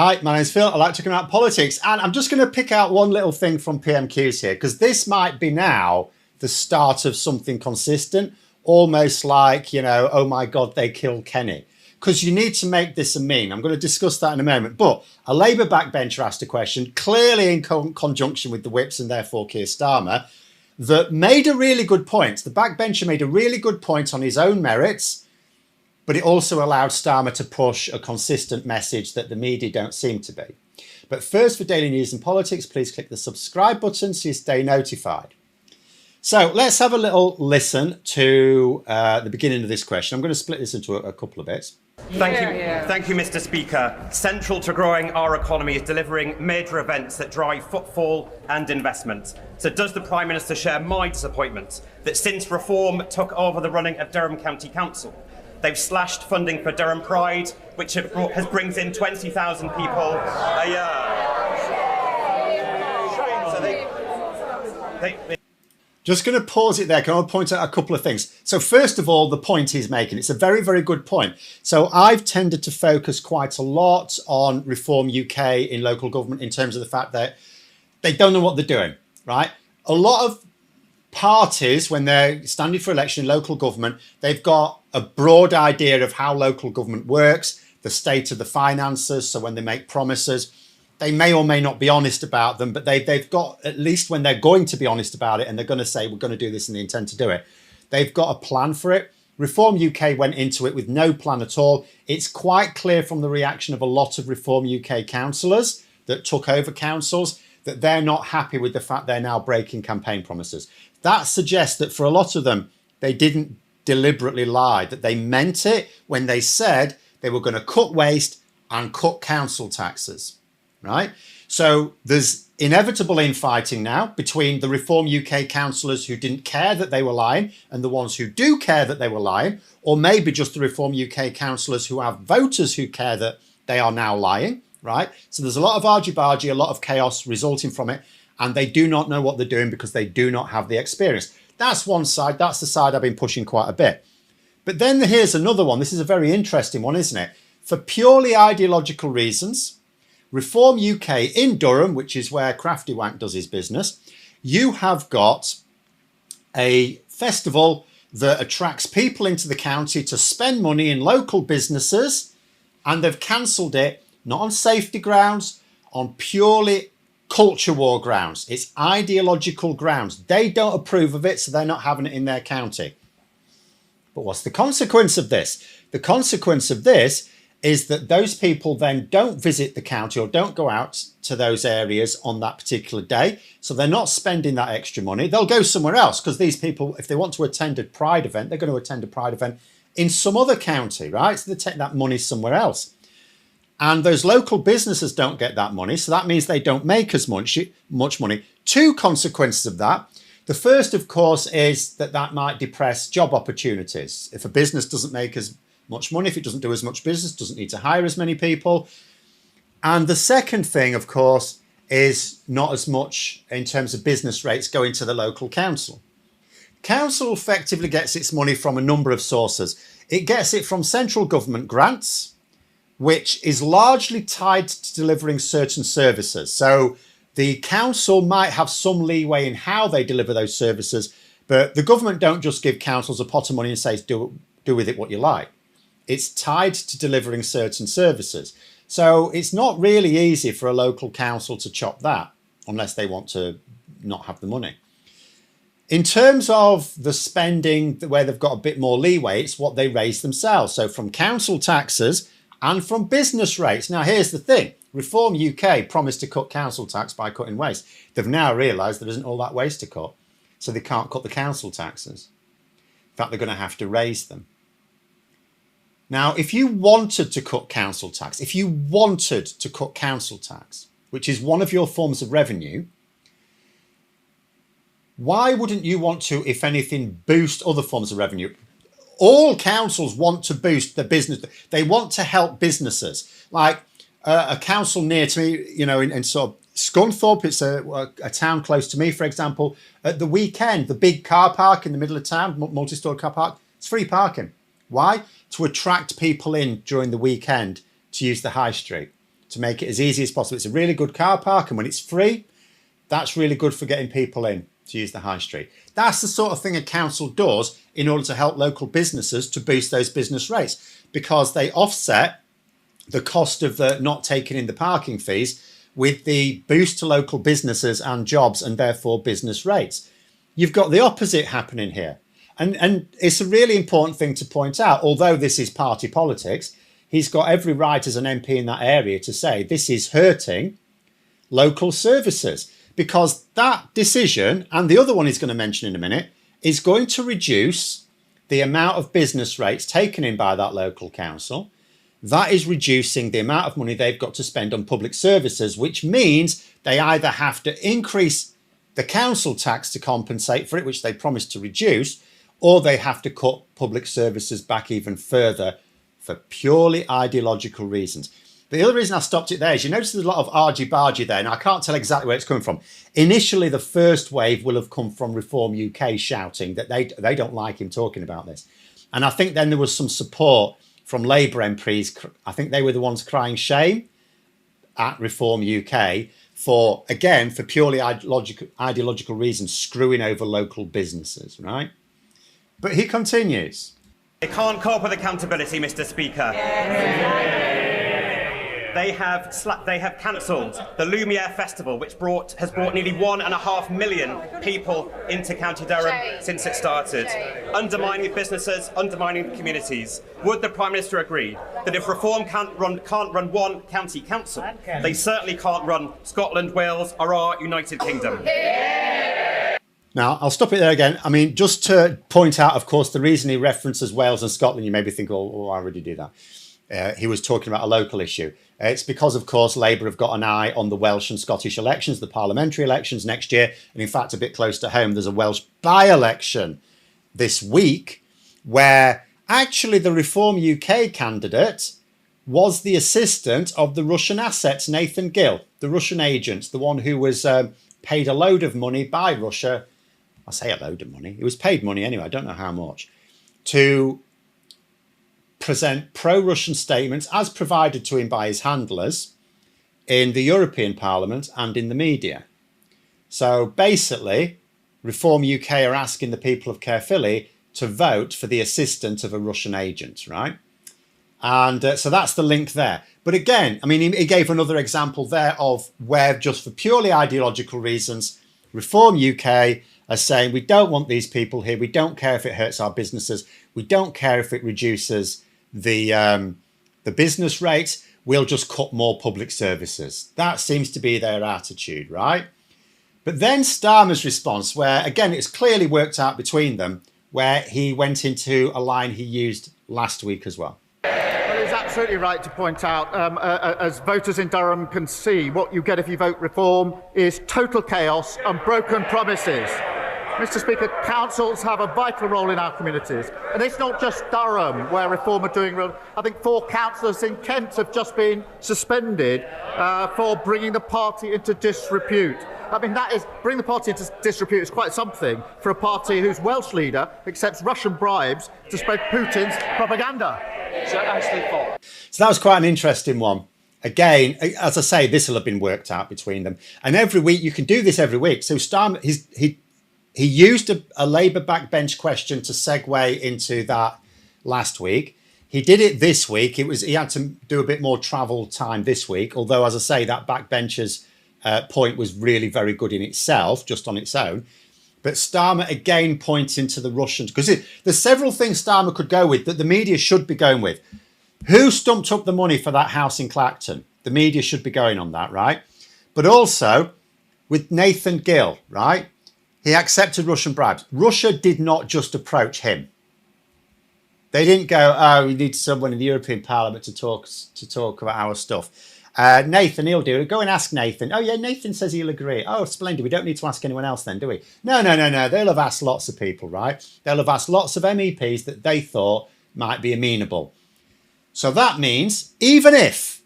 Hi, my name's Phil. I like talking about politics, and I'm just going to pick out one little thing from PMQs here, because this might be now the start of something consistent, almost like, you know, oh my God, they killed Kenny. Because you need to make this a meme. I'm going to discuss that in a moment. But a Labour backbencher asked a question, clearly in conjunction with the whips and therefore Keir Starmer, that made a really good point. The backbencher made a really good point on his own merits, but it also allowed Starmer to push a consistent message that the media don't seem to be. But first, for daily news and politics, please click the subscribe button so you stay notified. So let's have a little listen to the beginning of this question. I'm going to split this into a couple of bits. Thank you, Mr. Speaker. Central to growing our economy is delivering major events that drive footfall and investment. So does the Prime Minister share my disappointment that since Reform took over the running of Durham County Council, they've slashed funding for Durham Pride, which brings in 20,000 people a year. So Just going to pause it there. Can I point out a couple of things? So first of all, the point he's making, it's a very, very good point. So I've tended to focus quite a lot on Reform UK in local government in terms of the fact that they don't know what they're doing, right? A lot of parties, when they're standing for election in local government, they've got a broad idea of how local government works, the state of the finances. So when they make promises, they may or may not be honest about them, but they've got, at least when they're going to be honest about it and they're going to say, we're going to do this and they intend to do it, they've got a plan for it. Reform UK went into it with no plan at all. It's quite clear from the reaction of a lot of Reform UK councillors that took over councils that they're not happy with the fact they're now breaking campaign promises. That suggests that for a lot of them, they didn't deliberately lie, that they meant it when they said they were going to cut waste and cut council taxes. Right? So there's inevitable infighting now between the Reform UK councillors who didn't care that they were lying and the ones who do care that they were lying, or maybe just the Reform UK councillors who have voters who care that they are now lying, right? So there's a lot of argy-bargy, a lot of chaos resulting from it, and they do not know what they're doing because they do not have the experience. That's one side. That's the side I've been pushing quite a bit. But then here's another one. This is a very interesting one, isn't it? For purely ideological reasons, Reform UK in Durham, which is where Crafty Wank does his business, you have got a festival that attracts people into the county to spend money in local businesses, and they've cancelled it, not on safety grounds, on purely culture war grounds. It's ideological grounds. They don't approve of it, so they're not having it in their county. But what's the consequence of this? The consequence of this is that those people then don't visit the county or don't go out to those areas on that particular day. So they're not spending that extra money. They'll go somewhere else because these people, if they want to attend a Pride event, they're going to attend a Pride event in some other county, right? So they take that money somewhere else. And those local businesses don't get that money. So that means they don't make as much money. Two consequences of that. The first, of course, is that might depress job opportunities. If a business doesn't make as much money, if it doesn't do as much business, doesn't need to hire as many people. And the second thing, of course, is not as much in terms of business rates going to the local council. Council effectively gets its money from a number of sources. It gets it from central government grants, which is largely tied to delivering certain services. So the council might have some leeway in how they deliver those services, but the government don't just give councils a pot of money and say, do with it what you like. It's tied to delivering certain services. So it's not really easy for a local council to chop that unless they want to not have the money. In terms of the spending where they've got a bit more leeway, it's what they raise themselves. So from council taxes and from business rates. Now, here's the thing. Reform UK promised to cut council tax by cutting waste. They've now realised there isn't all that waste to cut. So they can't cut the council taxes. In fact, they're going to have to raise them. Now, if you wanted to cut council tax, which is one of your forms of revenue, why wouldn't you want to, if anything, boost other forms of revenue? All councils want to boost their business. They want to help businesses. Like a council near to me, you know, in sort of Scunthorpe, it's a town close to me, for example, at the weekend, the big car park in the middle of town, multi-storey car park, it's free parking. Why? To attract people in during the weekend to use the high street. to make it as easy as possible. It's a really good car park, and when it's free, that's really good for getting people in to use the high street. That's the sort of thing a council does in order to help local businesses to boost those business rates, because they offset the cost of the not taking in the parking fees with the boost to local businesses and jobs, and therefore business rates. You've got the opposite happening here. And it's a really important thing to point out, although this is party politics, he's got every right as an MP in that area to say this is hurting local services, because that decision, and the other one he's going to mention in a minute, is going to reduce the amount of business rates taken in by that local council. That is reducing the amount of money they've got to spend on public services, which means they either have to increase the council tax to compensate for it, which they promised to reduce, or they have to cut public services back even further for purely ideological reasons. The other reason I stopped it there is you notice there's a lot of argy-bargy there. Now, I can't tell exactly where it's coming from. Initially, the first wave will have come from Reform UK shouting that they don't like him talking about this. And I think then there was some support from Labour MPs. I think they were the ones crying shame at Reform UK for, again, for purely ideological reasons, screwing over local businesses, right? But he continues. They can't cope with accountability, Mr. Speaker. They have cancelled the Lumiere Festival, which has brought nearly 1.5 million people into County Durham since it started, undermining businesses, undermining communities. Would the Prime Minister agree that if Reform can't run one county council, they certainly can't run Scotland, Wales, or our United Kingdom? Now, I'll stop it there again. I mean, just to point out, of course, the reason he references Wales and Scotland, you maybe think, oh, I already do that. He was talking about a local issue. It's because, of course, Labour have got an eye on the Welsh and Scottish elections, the parliamentary elections next year. And in fact, a bit close to home, there's a Welsh by-election this week where actually the Reform UK candidate was the assistant of the Russian assets, Nathan Gill, the Russian agent, the one who was paid a load of money by Russia. I say a load of money. It was paid money anyway. I don't know how much, to present pro-Russian statements as provided to him by his handlers in the European Parliament and in the media. So basically, Reform UK are asking the people of Caerphilly to vote for the assistant of a Russian agent, right? And so that's the link there. But again, I mean, he gave another example there of where just for purely ideological reasons, Reform UK are saying we don't want these people here. We don't care if it hurts our businesses. We don't care if it reduces the business rates. We'll just cut more public services. That seems to be their attitude, right? But then Starmer's response, where again it's clearly worked out between them, where he went into a line he used last week as well. Well, he's absolutely right to point out, as voters in Durham can see, what you get if you vote Reform is total chaos and broken promises. Mr. Speaker, councils have a vital role in our communities. And it's not just Durham where Reform are doing real. I think 4 councillors in Kent have just been suspended for bringing the party into disrepute. I mean, that is, bring the party into disrepute is quite something for a party whose Welsh leader accepts Russian bribes to spread Putin's propaganda. So that was quite an interesting one. Again, as I say, this will have been worked out between them. And every week, you can do this every week. So Starmer, he used a Labour backbench question to segue into that last week. He did it this week. He had to do a bit more travel time this week. Although, as I say, that backbenchers point was really very good in itself, just on its own. But Starmer again pointing to the Russians, because there's several things Starmer could go with that the media should be going with. Who stumped up the money for that house in Clacton? The media should be going on that, right? But also with Nathan Gill, right? He accepted Russian bribes. Russia did not just approach him. They didn't go, oh, we need someone in the European Parliament to talk about our stuff. Nathan, he'll do it. Go and ask Nathan. Oh, yeah, Nathan says he'll agree. Oh, splendid. We don't need to ask anyone else then, do we? No. They'll have asked lots of people, right? They'll have asked lots of MEPs that they thought might be amenable. So that means even if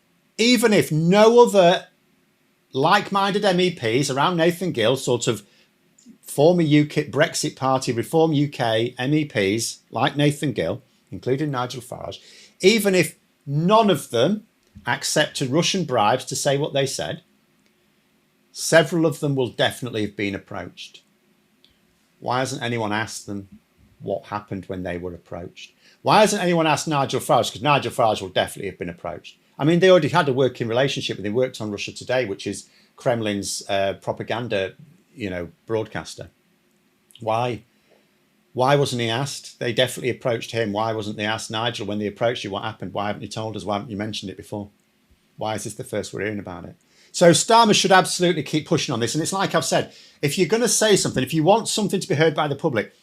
no other like-minded MEPs around Nathan Gill, sort of former UKIP Brexit Party, Reform UK MEPs like Nathan Gill, including Nigel Farage, even if none of them accepted Russian bribes to say what they said. Several of them will definitely have been approached. Why hasn't anyone asked them what happened when they were approached? Why hasn't anyone asked Nigel Farage? Because Nigel Farage will definitely have been approached. I mean, they already had a working relationship and they worked on Russia Today, which is Kremlin's propaganda, broadcaster. Why wasn't he asked? They definitely approached him. Why wasn't they asked Nigel when they approached you? What happened? Why haven't you told us? Why haven't you mentioned it before? Why is this the first we're hearing about it? So Starmer should absolutely keep pushing on this. And it's like I've said, if you're going to say something, if you want something to be heard by the public,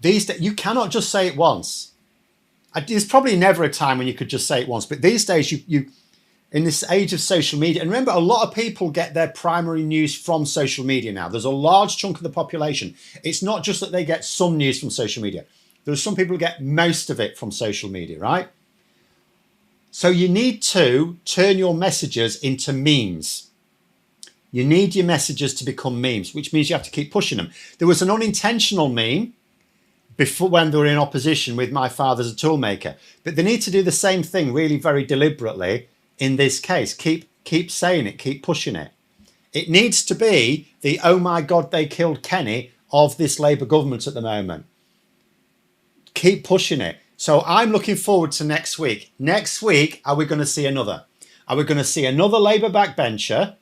these days, you cannot just say it once. There's probably never a time when you could just say it once. But these days, you in this age of social media, and remember, a lot of people get their primary news from social media now. There's a large chunk of the population. It's not just that they get some news from social media. There's some people who get most of it from social media, right? So you need to turn your messages into memes. You need your messages to become memes, which means you have to keep pushing them. There was an unintentional meme before when they were in opposition with my father's a toolmaker, but they need to do the same thing really very deliberately in this case. Keep saying it, keep pushing it. It needs to be the "oh my God, they killed Kenny" of this Labour government at the moment. Keep pushing it. So I'm looking forward to next week. Next week, are we going to see another? Are we going to see another Labour backbencher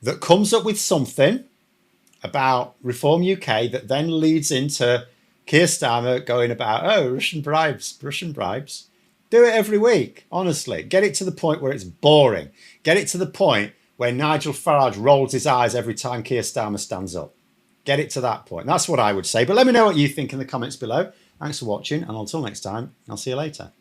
that comes up with something about Reform UK that then leads into Keir Starmer going about, oh, Russian bribes. Do it every week, honestly. Get it to the point where it's boring. Get it to the point where Nigel Farage rolls his eyes every time Keir Starmer stands up. Get it to that point. That's what I would say. But let me know what you think in the comments below. Thanks for watching, and until next time, I'll see you later.